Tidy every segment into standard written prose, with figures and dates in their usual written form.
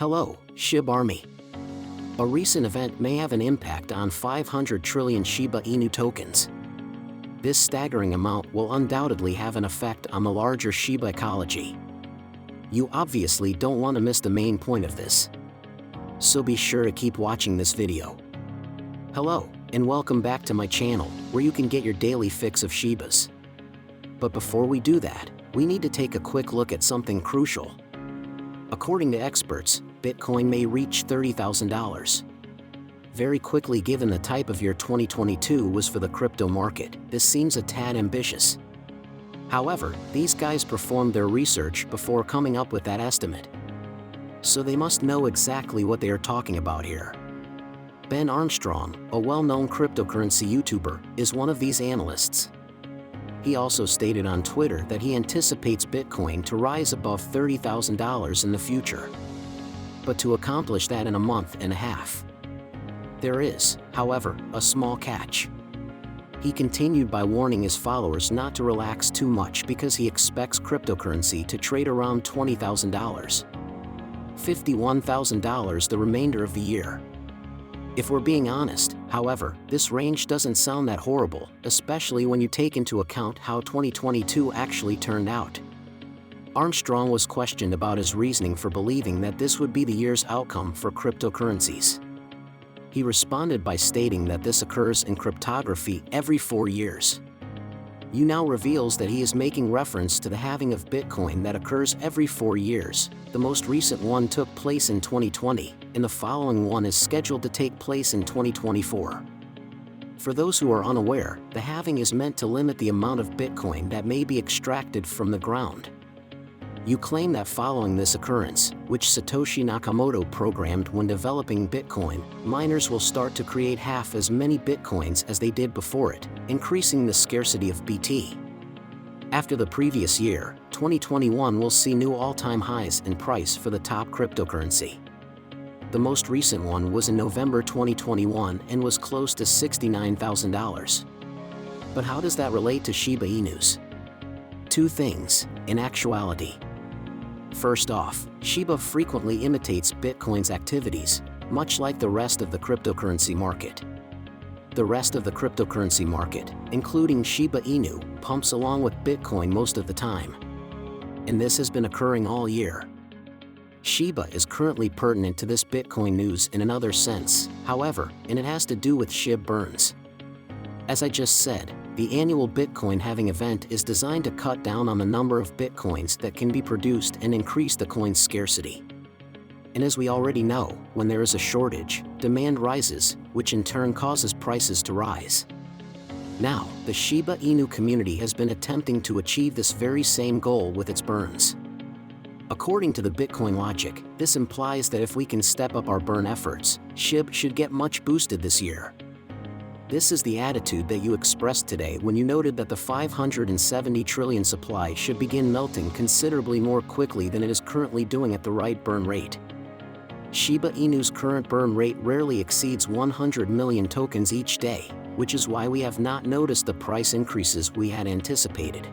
Hello, Shib Army. A recent event may have an impact on 500 trillion Shiba Inu tokens. This staggering amount will undoubtedly have an effect on the larger Shiba ecology. You obviously don't want to miss the main point of this. So be sure to keep watching this video. Hello, and welcome back to my channel, where you can get your daily fix of Shibas. But before we do that, we need to take a quick look at something crucial. According to experts, Bitcoin may reach $30,000. Very quickly, given the type of year 2022 was for the crypto market, this seems a tad ambitious. However, these guys performed their research before coming up with that estimate. So they must know exactly what they are talking about here. Ben Armstrong, a well-known cryptocurrency YouTuber, is one of these analysts. He also stated on Twitter that he anticipates Bitcoin to rise above $30,000 in the future. But to accomplish that in a month and a half. There is, however, a small catch. He continued by warning his followers not to relax too much because he expects cryptocurrency to trade around $20,000. $51,000 the remainder of the year. If we're being honest, however, this range doesn't sound that horrible, especially when you take into account how 2022 actually turned out. Armstrong was questioned about his reasoning for believing that this would be the year's outcome for cryptocurrencies. He responded by stating that this occurs in cryptography every 4 years. You now reveals that he is making reference to the halving of Bitcoin that occurs every 4 years. The most recent one took place in 2020, and the following one is scheduled to take place in 2024. For those who are unaware, the halving is meant to limit the amount of Bitcoin that may be extracted from the ground. You claim that following this occurrence, which Satoshi Nakamoto programmed when developing Bitcoin, miners will start to create half as many Bitcoins as they did before it, increasing the scarcity of BT. After the previous year, 2021 will see new all-time highs in price for the top cryptocurrency. The most recent one was in November 2021 and was close to $69,000. But how does that relate to Shiba Inus? Two things, in actuality. First off, Shiba frequently imitates Bitcoin's activities, much like the rest of the cryptocurrency market. The rest of the cryptocurrency market, including Shiba Inu, pumps along with Bitcoin most of the time. And this has been occurring all year. Shiba is currently pertinent to this Bitcoin news in another sense, however, and it has to do with Shib burns. As I just said, the annual Bitcoin halving event is designed to cut down on the number of Bitcoins that can be produced and increase the coin's scarcity. And as we already know, when there is a shortage, demand rises, which in turn causes prices to rise. Now, the Shiba Inu community has been attempting to achieve this very same goal with its burns. According to the Bitcoin logic, this implies that if we can step up our burn efforts, Shib should get much boosted this year. This is the attitude that you expressed today when you noted that the 570 trillion supply should begin melting considerably more quickly than it is currently doing at the right burn rate. Shiba Inu's current burn rate rarely exceeds 100 million tokens each day, which is why we have not noticed the price increases we had anticipated.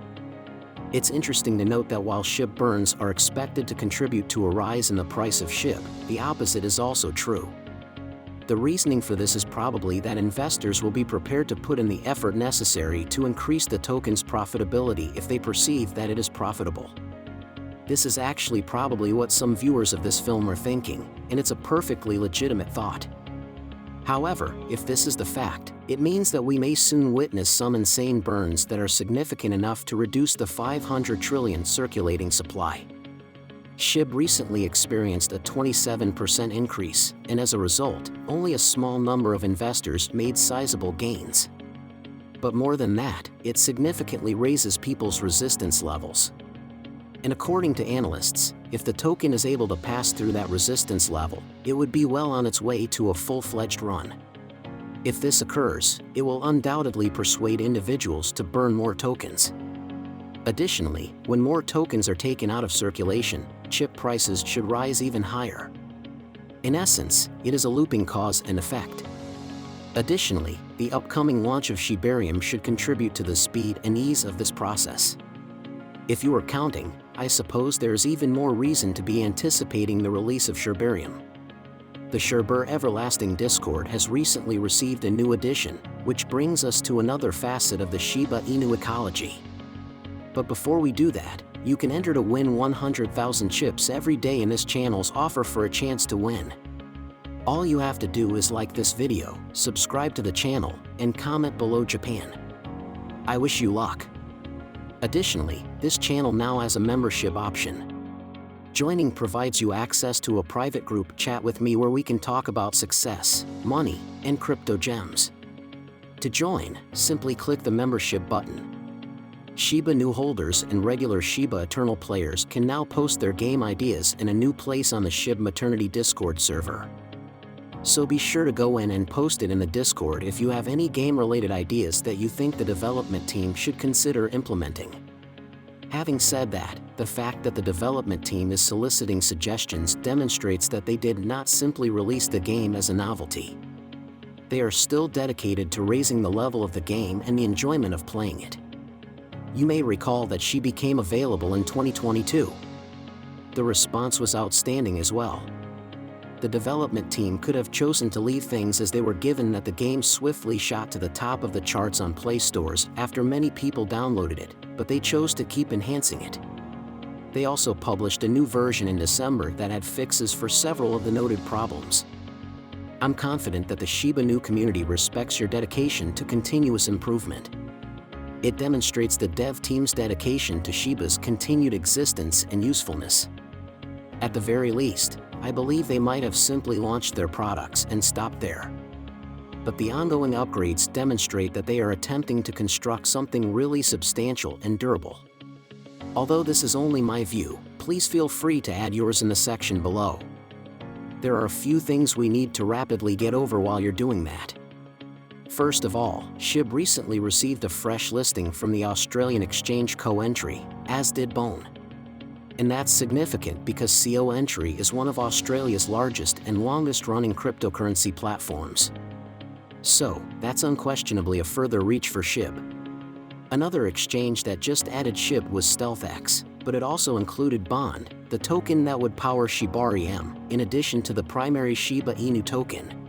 It's interesting to note that while Shib burns are expected to contribute to a rise in the price of Shib, the opposite is also true. The reasoning for this is probably that investors will be prepared to put in the effort necessary to increase the token's profitability if they perceive that it is profitable. This is actually probably what some viewers of this film are thinking, and it's a perfectly legitimate thought. However, if this is the fact, it means that we may soon witness some insane burns that are significant enough to reduce the 500 trillion circulating supply. Shib recently experienced a 27% increase, and as a result, only a small number of investors made sizable gains. But more than that, it significantly raises people's resistance levels. And according to analysts, if the token is able to pass through that resistance level, it would be well on its way to a full-fledged run. If this occurs, it will undoubtedly persuade individuals to burn more tokens. Additionally, when more tokens are taken out of circulation, chip prices should rise even higher. In essence, it is a looping cause and effect. Additionally, the upcoming launch of Shibarium should contribute to the speed and ease of this process. If you are counting, I suppose there's even more reason to be anticipating the release of Shibarium. The Shiba Everlasting Discord has recently received a new edition, which brings us to another facet of the Shiba Inu ecology. But before we do that, you can enter to win 100,000 chips every day in this channel's offer for a chance to win. All you have to do is like this video, subscribe to the channel, and comment below Japan. I wish you luck. Additionally, this channel now has a membership option. Joining provides you access to a private group chat with me where we can talk about success, money, and crypto gems. To join, simply click the membership button. Shiba Inu holders and regular Shiba Eternal players can now post their game ideas in a new place on the Shib Maternity Discord server. So be sure to go in and post it in the Discord if you have any game-related ideas that you think the development team should consider implementing. Having said that, the fact that the development team is soliciting suggestions demonstrates that they did not simply release the game as a novelty. They are still dedicated to raising the level of the game and the enjoyment of playing it. You may recall that she became available in 2022. The response was outstanding as well. The development team could have chosen to leave things as they were given that the game swiftly shot to the top of the charts on Play stores after many people downloaded it, but they chose to keep enhancing it. They also published a new version in December that had fixes for several of the noted problems. I'm confident that the Shiba Inu community respects your dedication to continuous improvement. It demonstrates the dev team's dedication to Shiba's continued existence and usefulness. At the very least, I believe they might have simply launched their products and stopped there. But the ongoing upgrades demonstrate that they are attempting to construct something really substantial and durable. Although this is only my view, please feel free to add yours in the section below. There are a few things we need to rapidly get over while you're doing that. First of all, Shib recently received a fresh listing from the Australian exchange Co-Entry, as did Bone. And that's significant because Co-Entry is one of Australia's largest and longest-running cryptocurrency platforms. So, that's unquestionably a further reach for Shib. Another exchange that just added Shib was StealthX, but it also included Bond, the token that would power Shibarium, in addition to the primary Shiba Inu token.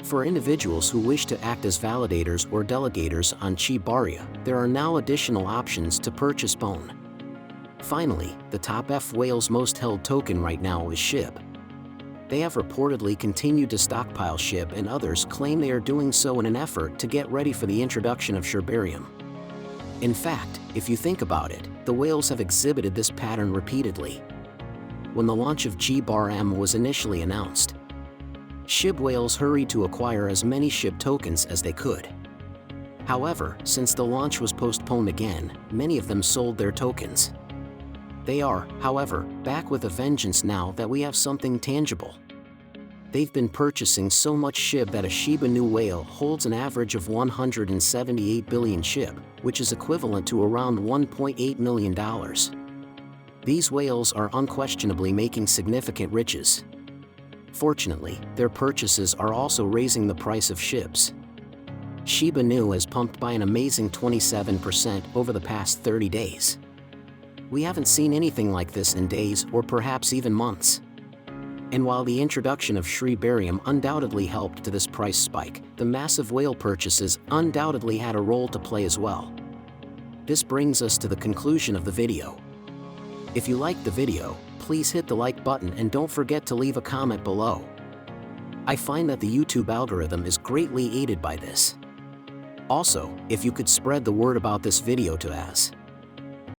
For individuals who wish to act as validators or delegators on Shibaria, there are now additional options to purchase Bone. Finally, the top F whale's most held token right now is Shib. They have reportedly continued to stockpile Shib, and others claim they are doing so in an effort to get ready for the introduction of Shibarium. In fact, if you think about it, the whales have exhibited this pattern repeatedly. When the launch of Shibarium was initially announced, Shib whales hurried to acquire as many Shib tokens as they could. However, since the launch was postponed again, many of them sold their tokens. They are, however, back with a vengeance now that we have something tangible. They've been purchasing so much Shib that a Shiba Inu whale holds an average of 178 billion Shib, which is equivalent to around $1.8 million. These whales are unquestionably making significant riches. Fortunately, their purchases are also raising the price of Shibs. Shiba Inu has pumped by an amazing 27% over the past 30 days. We haven't seen anything like this in days or perhaps even months. And while the introduction of Shibarium undoubtedly helped to this price spike, the massive whale purchases undoubtedly had a role to play as well. This brings us to the conclusion of the video. If you liked the video, please hit the like button and don't forget to leave a comment below. I find that the YouTube algorithm is greatly aided by this. Also, if you could spread the word about this video to as